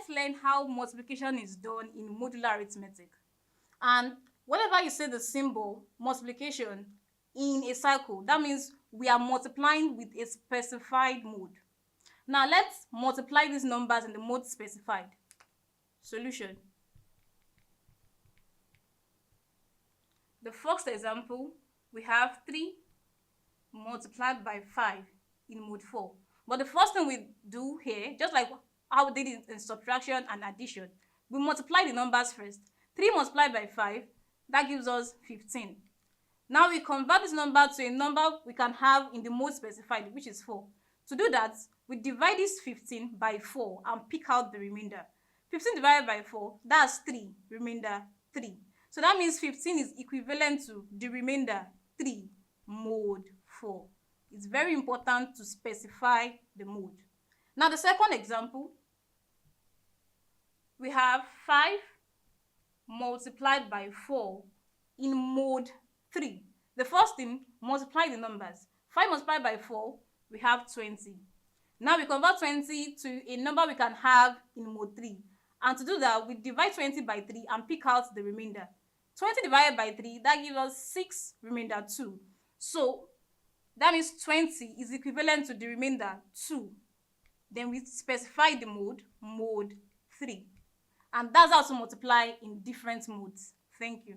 let's learn how multiplication is done in modular arithmetic. And whenever you say the symbol multiplication in a cycle, that means we are multiplying with a specified mode. Now let's multiply these numbers in the mode specified. Solution. The first example, we have 3 multiplied by 5 in mode 4. But the first thing we do here, just like how we did it in subtraction and addition, we multiply the numbers first. 3 multiplied by 5, that gives us 15. Now we convert this number to a number we can have in the mode specified, which is 4. To do that, we divide this 15 by 4 and pick out the remainder. 15 divided by 4, that's 3, remainder 3. So that means 15 is equivalent to the remainder 3, mode 4. It's very important to specify the mode. Now the second example, we have 5 multiplied by 4 in mode 3. The first thing, multiply the numbers. 5 multiplied by 4, we have 20. Now we convert 20 to a number we can have in mode 3. And to do that, we divide 20 by 3 and pick out the remainder. 20 divided by 3, that gives us 6, remainder 2. So that means 20 is equivalent to the remainder 2. Then we specify the mode, mode 3. And that's how to multiply in different modes. Thank you.